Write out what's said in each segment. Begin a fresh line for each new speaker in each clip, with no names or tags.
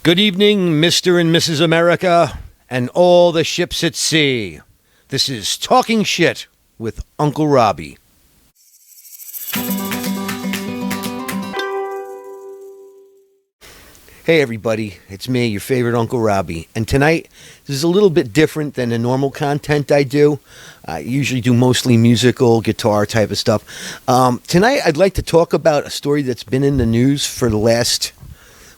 Good evening, Mr. and Mrs. America, and all the ships at sea. This is Talking Shit with Uncle Robbie. Hey everybody, it's me, your favorite Uncle Robbie. And tonight, this is a little bit different than the normal content I do. I usually do mostly musical, guitar type of stuff. Tonight, I'd like to talk about a story that's been in the news for the last...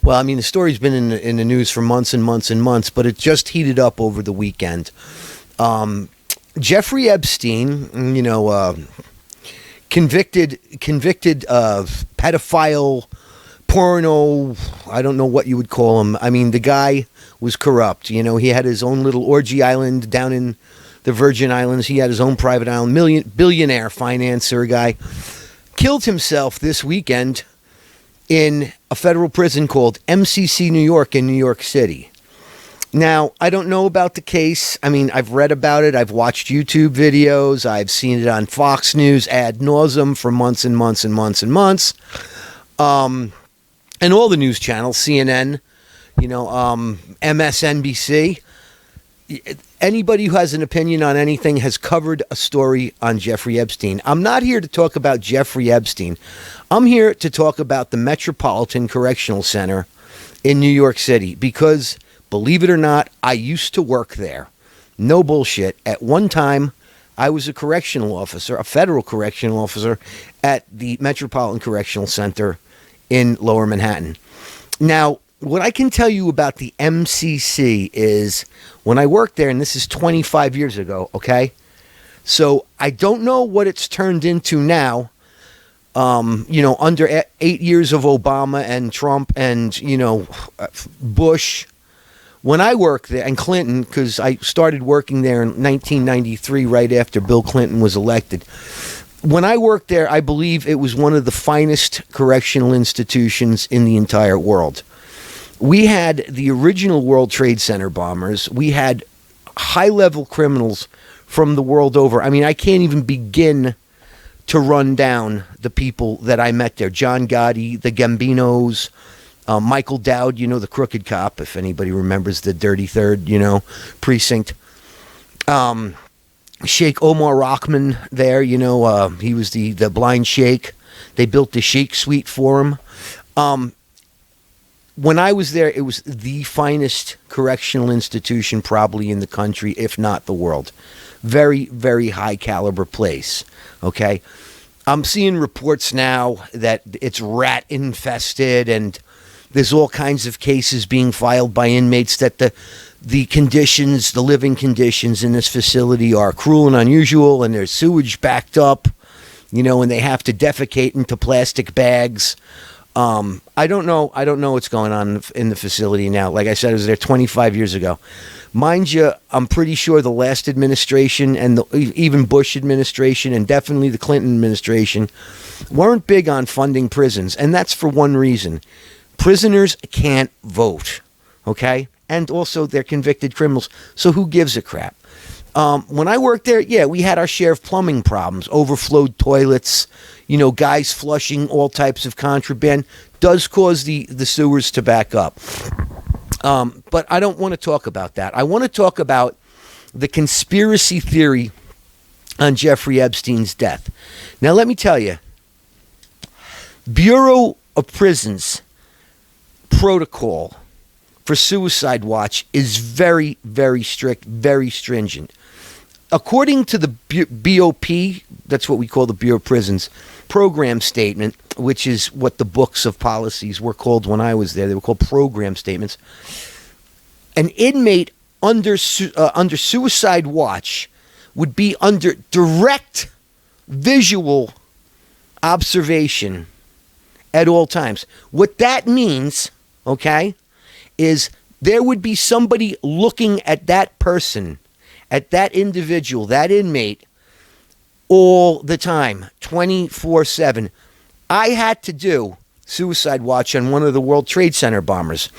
Well, I mean, the story's been in the news for months and months and months, but it just heated up over the weekend. Jeffrey Epstein, convicted of pedophile, porno, I don't know what you would call him. I mean, the guy was corrupt. You know, he had his own little orgy island down in the Virgin Islands. He had his own private island, billionaire financier guy. Killed himself this weekend in a federal prison called MCC New York in New York City. Now, I don't know about the case. I mean, I've read about it. I've watched YouTube videos. I've seen it on Fox News ad nauseum for months and months and months and months. And all the news channels, CNN, MSNBC. Anybody who has an opinion on anything has covered a story on Jeffrey Epstein. I'm not here to talk about Jeffrey Epstein. I'm here to talk about the Metropolitan Correctional Center in New York City because, believe it or not, I used to work there. No bullshit. At one time, I was a correctional officer, a federal correctional officer at the Metropolitan Correctional Center in Lower Manhattan. Now, what I can tell you about the MCC is when I worked there, and this is 25 years ago, okay? So I don't know what it's turned into now, under 8 years of Obama and Trump and, Bush. When I worked there, and Clinton, because I started working there in 1993, right after Bill Clinton was elected. When I worked there, I believe it was one of the finest correctional institutions in the entire world. We had the original World Trade Center bombers. We had high-level criminals from the world over. I mean, I can't even begin to run down the people that I met there. John Gotti, the Gambinos, Michael Dowd, the crooked cop, if anybody remembers the Dirty Third, precinct. Sheikh Omar Rahman there, he was the blind sheikh. They built the Sheikh Suite for him. When I was there, it was the finest correctional institution probably in the country, if not the world. Very, very high caliber place, okay? I'm seeing reports now that it's rat infested and there's all kinds of cases being filed by inmates that the conditions, the living conditions in this facility are cruel and unusual and there's sewage backed up, and they have to defecate into plastic bags. I don't know what's going on in the facility now. Like I said, I was there 25 years ago. Mind you, I'm pretty sure the last administration and even Bush administration and definitely the Clinton administration weren't big on funding prisons. And that's for one reason. Prisoners can't vote, okay? And also they're convicted criminals. So who gives a crap? When I worked there, yeah, we had our share of plumbing problems, overflowed toilets, guys flushing all types of contraband does cause the sewers to back up. But I don't want to talk about that. I want to talk about the conspiracy theory on Jeffrey Epstein's death. Now, let me tell you, Bureau of Prisons protocol for suicide watch is very, very strict, very stringent. According to the BOP, that's what we call the Bureau of Prisons, program statement, which is what the books of policies were called when I was there. They were called program statements. An inmate under suicide watch would be under direct visual observation at all times. What that means, okay, is there would be somebody looking at that person, at that individual, that inmate, all the time, 24/7. I had to do suicide watch on one of the World Trade Center bombers.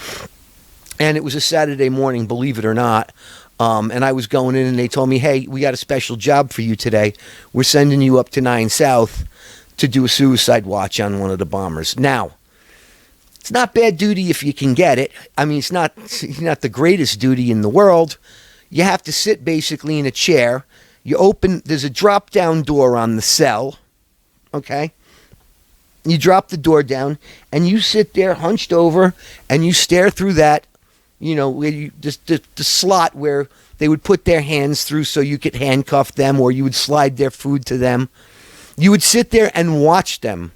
And it was a Saturday morning, believe it or not. And I was going in and they told me, hey, we got a special job for you today. We're sending you up to 9 South to do a suicide watch on one of the bombers. Now, It's not bad duty if you can get it. I mean, it's not the greatest duty in the world. You have to sit basically in a chair. There's a drop down door on the cell. Okay. You drop the door down and you sit there hunched over and you stare through that, the slot where they would put their hands through so you could handcuff them or you would slide their food to them. You would sit there and watch them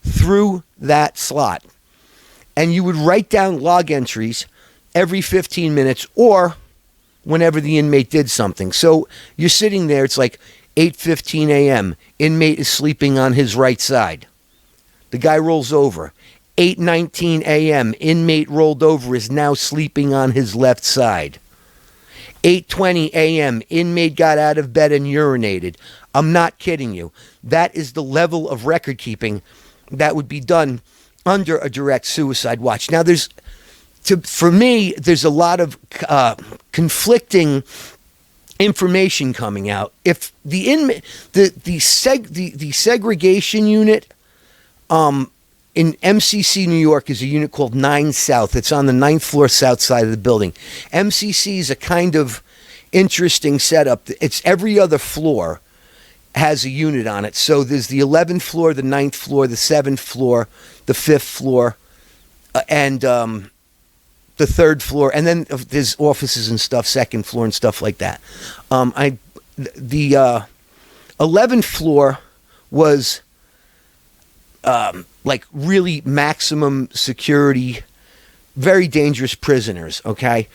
through that slot. And you would write down log entries every 15 minutes or whenever the inmate did something. So you're sitting there, it's like 8:15 a.m. Inmate is sleeping on his right side. The guy rolls over. 8:19 a.m. Inmate rolled over, is now sleeping on his left side. 8:20 a.m. Inmate got out of bed and urinated. I'm not kidding you. That is the level of record keeping that would be done under a direct suicide watch. Now, for me, there's a lot of conflicting information coming out. If the inmate, the segregation unit in MCC New York is a unit called 9 South. It's on the 9th floor south side of the building. MCC is a kind of interesting setup. It's every other floor has a unit on it. So there's the 11th floor, the 9th floor, the 7th floor, the 5th floor, and the 3rd floor. And then there's offices and stuff, 2nd floor and stuff like that. The 11th floor was like really maximum security, very dangerous prisoners, okay?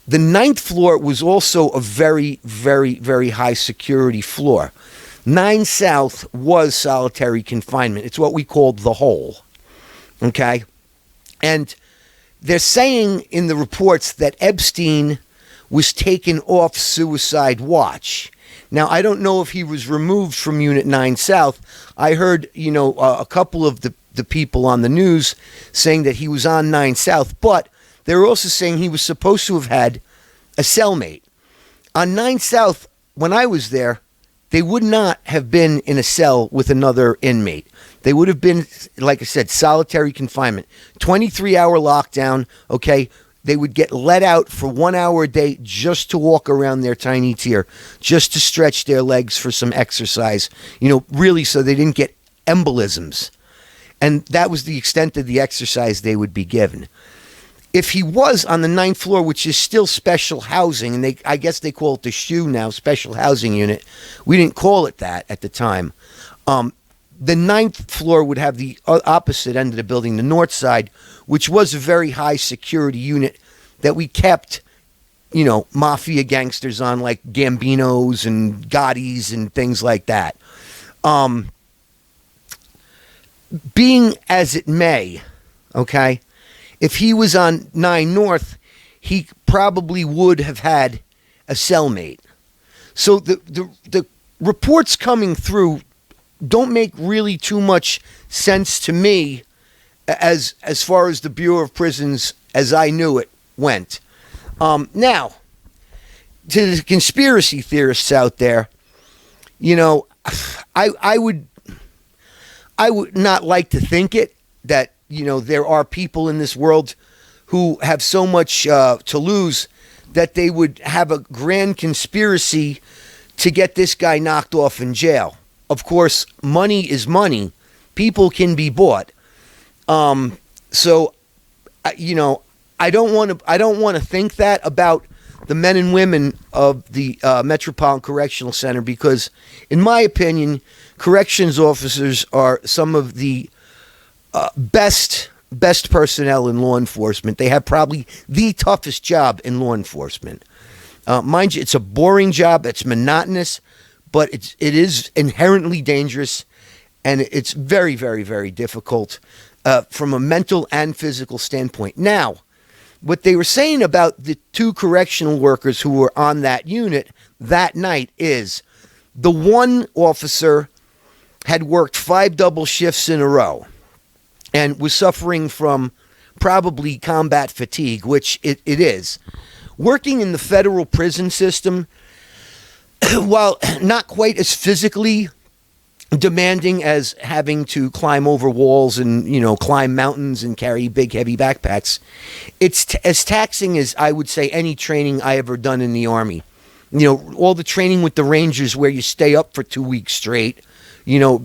The 9th floor was also a very, very, very high security floor. 9 South was solitary confinement. It's what we called the hole, okay? And they're saying in the reports that Epstein was taken off suicide watch. Now, I don't know if he was removed from Unit 9 South. I heard, a couple of the people on the news saying that he was on 9 South, but they were also saying he was supposed to have had a cellmate. On 9 South, when I was there, they would not have been in a cell with another inmate. They would have been, like I said, solitary confinement. 23-hour lockdown, okay? They would get let out for 1 hour a day just to walk around their tiny tier, just to stretch their legs for some exercise, really so they didn't get embolisms. And that was the extent of the exercise they would be given. If he was on the 9th floor, which is still special housing, and I guess they call it the SHU now, special housing unit. We didn't call it that at the time. The 9th floor would have the opposite end of the building, the north side, which was a very high security unit that we kept, mafia gangsters on, like Gambinos and Gottis and things like that. Being as it may, okay, if he was on 9 North, he probably would have had a cellmate. So the reports coming through don't make really too much sense to me as far as the Bureau of Prisons, as I knew it, went. Now, to the conspiracy theorists out there, I would not like to think it, that, there are people in this world who have so much to lose that they would have a grand conspiracy to get this guy knocked off in jail. Of course, money is money. People can be bought. So, I don't want to think that about the men and women of the Metropolitan Correctional Center, because, in my opinion, corrections officers are some of the best personnel in law enforcement. They have probably the toughest job in law enforcement. Mind you, it's a boring job. It's monotonous, but it is inherently dangerous, and it's very, very, very difficult from a mental and physical standpoint. Now, what they were saying about the 2 correctional workers who were on that unit that night is the one officer had worked 5 double shifts in a row and was suffering from probably combat fatigue, which it is. Working in the federal prison system, while not quite as physically demanding as having to climb over walls and, climb mountains and carry big, heavy backpacks. It's as taxing as, I would say, any training I ever done in the Army. All the training with the Rangers where you stay up for 2 weeks straight,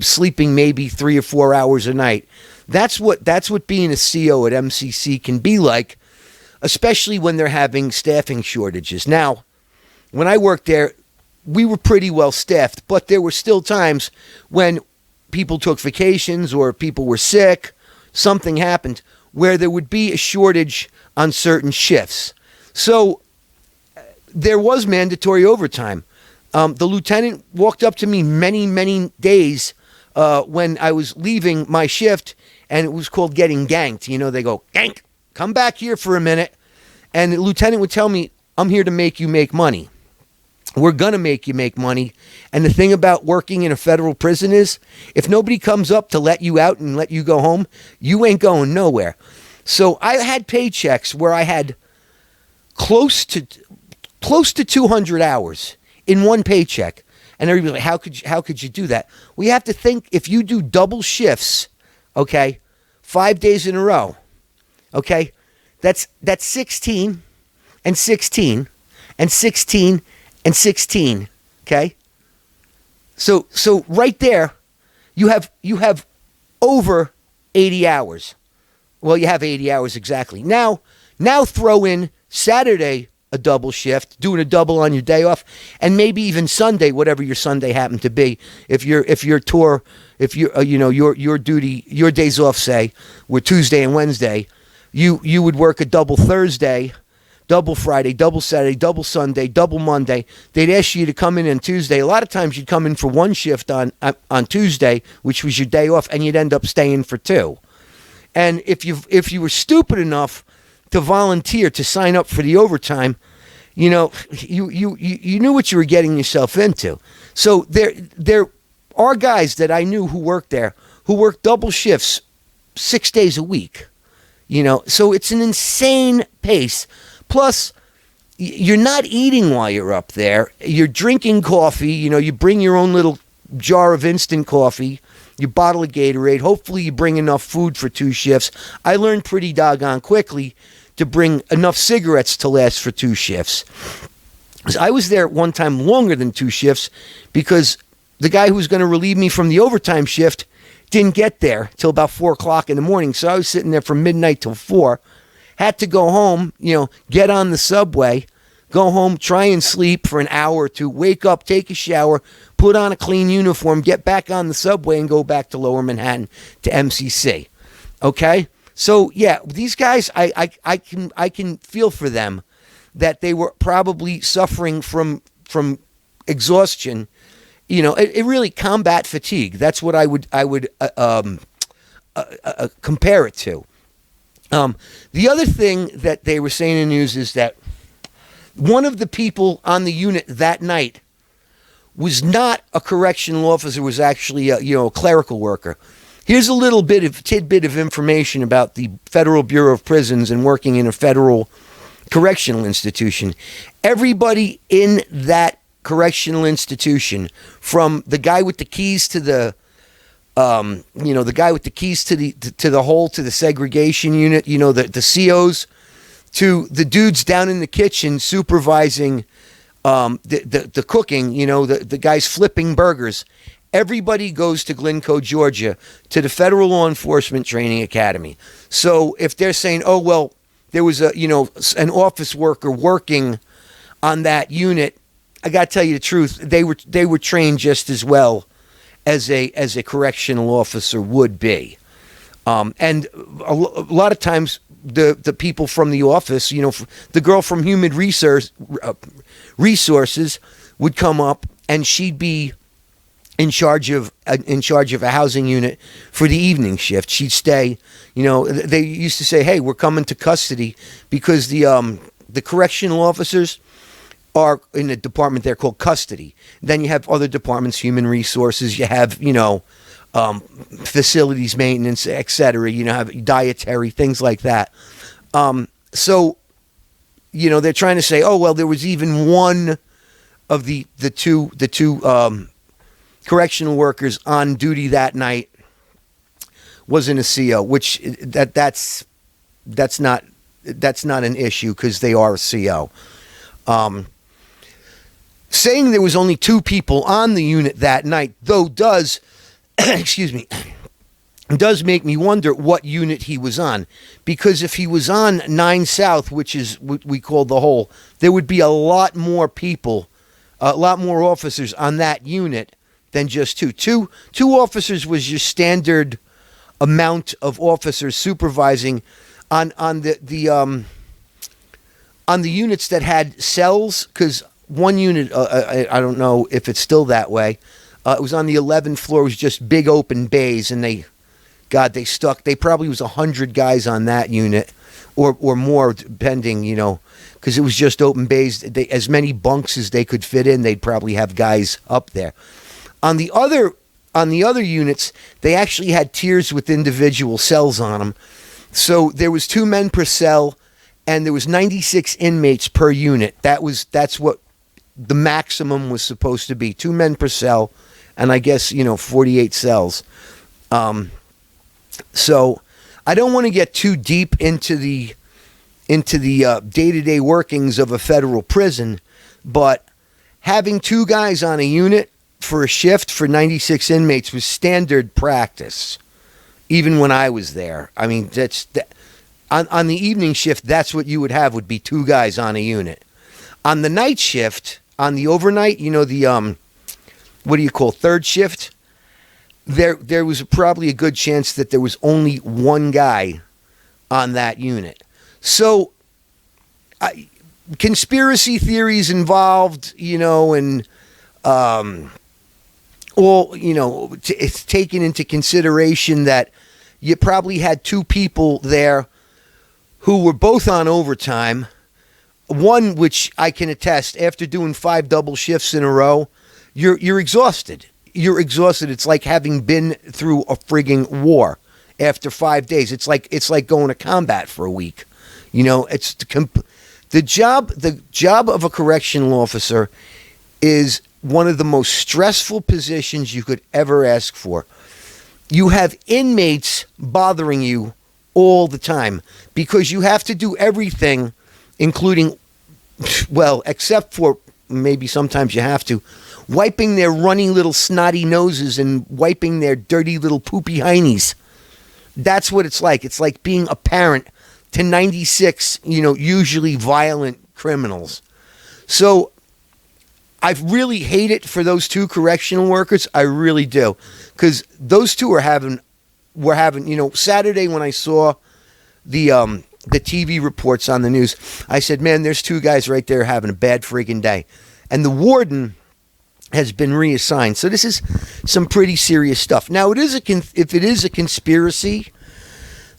sleeping maybe 3 or 4 hours a night. That's what being a CO at MCC can be like, especially when they're having staffing shortages. Now, when I worked there, we were pretty well staffed, but there were still times when people took vacations or people were sick, something happened, where there would be a shortage on certain shifts. So there was mandatory overtime. The lieutenant walked up to me many, many days when I was leaving my shift, and it was called getting ganked. They go, "Gank, come back here for a minute." And the lieutenant would tell me, "I'm here to make you make money. We're going to make you make money." And the thing about working in a federal prison is, if nobody comes up to let you out and let you go home, you ain't going nowhere. So I had paychecks where I had close to 200 hours in one paycheck. And everybody's like, how could you do that? We have to think, if you do double shifts, okay, 5 days in a row, okay, that's 16 and 16 and 16 and 16, okay? So right there, you have over 80 hours. Well, you have 80 hours exactly. Now throw in Saturday a double shift, doing a double on your day off, and maybe even Sunday, whatever your Sunday happened to be. If your duty, your days off, say, were Tuesday and Wednesday, you would work a double Thursday, double Friday, double Saturday, double Sunday, double Monday. They'd ask you to come in on Tuesday. A lot of times you'd come in for one shift on Tuesday, which was your day off, and you'd end up staying for two. And if you were stupid enough to volunteer to sign up for the overtime, you knew what you were getting yourself into. So there are guys that I knew who worked there who worked double shifts 6 days a week. So it's an insane pace. Plus, you're not eating while you're up there. You're drinking coffee. You bring your own little jar of instant coffee, your bottle of Gatorade. Hopefully you bring enough food for 2 shifts. I learned pretty doggone quickly to bring enough cigarettes to last for 2 shifts. I was there one time longer than 2 shifts because the guy who was going to relieve me from the overtime shift didn't get there till about 4 o'clock in the morning. So I was sitting there from midnight till 4. Had to go home, get on the subway, go home, try and sleep for an hour or two, wake up, take a shower, put on a clean uniform, get back on the subway and go back to Lower Manhattan to MCC. Okay? So yeah, these guys, I can feel for them that they were probably suffering from exhaustion. It really combat fatigue. That's what I would compare it to. The other thing that they were saying in the news is that one of the people on the unit that night was not a correctional officer, was actually a clerical worker. Here's a little tidbit of information about the Federal Bureau of Prisons and working in a federal correctional institution. Everybody in that correctional institution, from the guy with the keys to the hole to the segregation unit, the COs, to the dudes down in the kitchen supervising the cooking, the guys flipping burgers. Everybody goes to Glencoe, Georgia, to the Federal Law Enforcement Training Academy. So if they're saying, oh, well, there was an office worker working on that unit, I got to tell you the truth, they were trained just as well as a correctional officer would be. And a lot of times the people from the office, the girl from Human Resources would come up, and she'd be in charge of a housing unit for the evening shift. She'd stay. They used to say, "Hey, we're coming to custody," because the correctional officers are in a department there called custody. Then you have other departments, human resources. You have facilities maintenance, etc. You have dietary, things like that. So they're trying to say, oh well, there was even one of the two correctional workers on duty that night wasn't a CO, which that's not an issue because they are a CO. Saying there was only 2 people on the unit that night, though, does excuse me, does make me wonder what unit he was on. Because if he was on 9 South, which is what we call the hole, there would be a lot more people, a lot more officers on that unit than just 2. Two officers was your standard amount of officers supervising on the units that had cells, because one unit, I don't know if it's still that way. It was on the 11th floor. It was just big open bays, and they probably was 100 guys on that unit, or more, depending, because it was just open bays. As many bunks as they could fit in, they'd probably have guys up there. On the other units, they actually had tiers with individual cells on them. So there was 2 men per cell, and there was 96 inmates per unit. That's what the maximum was supposed to be. 2 men per cell, and I guess 48 cells. So I don't want to get too deep into the day-to-day workings of a federal prison, but having 2 guys on a unit for a shift for 96 inmates was standard practice, even when I was there. I mean, on the evening shift, that's what you would have, would be 2 guys on a unit. On the night shift, on the overnight, what do you call, third shift, there was probably a good chance that there was only 1 guy on that unit. So conspiracy theories involved, and it's taken into consideration that you probably had 2 people there who were both on overtime. One, which I can attest, after doing 5 double shifts in a row, you're exhausted. You're exhausted. It's like having been through a frigging war after 5 days. It's like going to combat for a week. It's the job of a correctional officer is one of the most stressful positions you could ever ask for. You have inmates bothering you all the time because you have to do everything, including, well, except for maybe sometimes you have to, wiping their runny little snotty noses and wiping their dirty little poopy heinies. That's what it's like. It's like being a parent to 96, usually violent criminals. So I really hate it for those 2 correctional workers. I really do. Because those 2 were having, Saturday when I saw the TV reports on the news, I said, man, there's 2 guys right there having a bad freaking day. And the warden has been reassigned. So this is some pretty serious stuff. Now, if it is a conspiracy,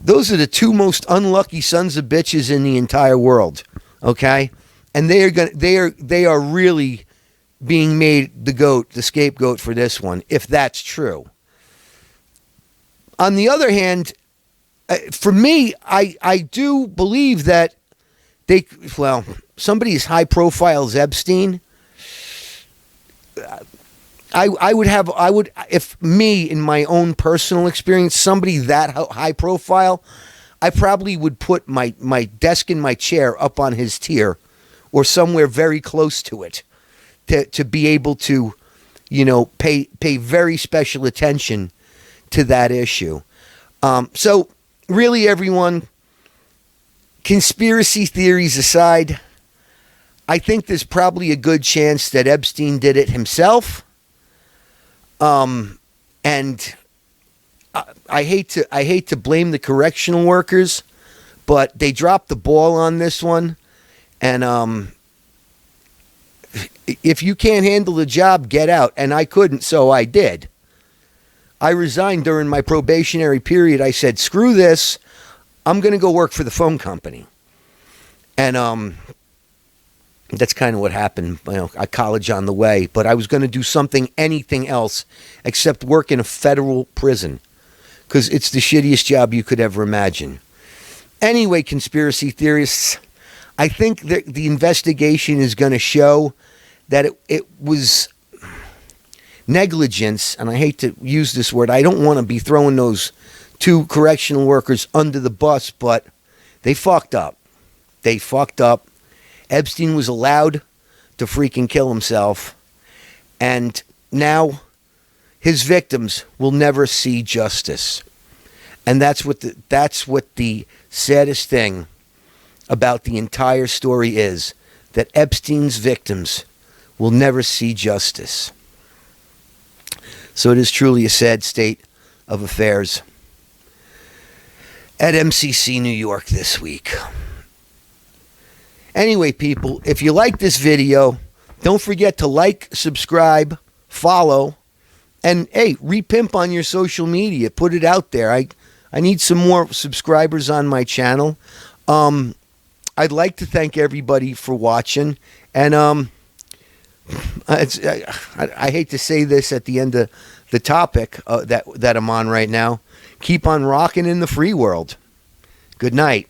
those are the 2 most unlucky sons of bitches in the entire world. Okay? And they are really being made the scapegoat for this one, if that's true. On the other hand, for me, I do believe that somebody as high profile as Epstein, if me, in my own personal experience, somebody that high profile, I probably would put my desk and my chair up on his tier or somewhere very close to it to be able to, pay very special attention to that issue. So really, everyone, conspiracy theories aside, I think there's probably a good chance that Epstein did it himself. And I hate to blame the correctional workers, but they dropped the ball on this one. And if you can't handle the job, get out. And I couldn't, so I did. I resigned during my probationary period. I said, screw this. I'm going to go work for the phone company. And that's kind of what happened. I college on the way, but I was going to do anything else except work in a federal prison because it's the shittiest job you could ever imagine. Anyway, conspiracy theorists, I think that the investigation is going to show that it was negligence, and I hate to use this word, I don't want to be throwing those two correctional workers under the bus, but they fucked up. They fucked up. Epstein was allowed to freaking kill himself, and now his victims will never see justice. And that's what the saddest thing about the entire story is, that Epstein's victims will never see justice. So it is truly a sad state of affairs at MCC New York this week. Anyway, people, if you like this video, don't forget to like, subscribe, follow, and hey, repimp on your social media. Put it out there. I need some more subscribers on my channel. I'd like to thank everybody for watching, and I hate to say this at the end of the topic that I'm on right now. Keep on rocking in the free world. Good night.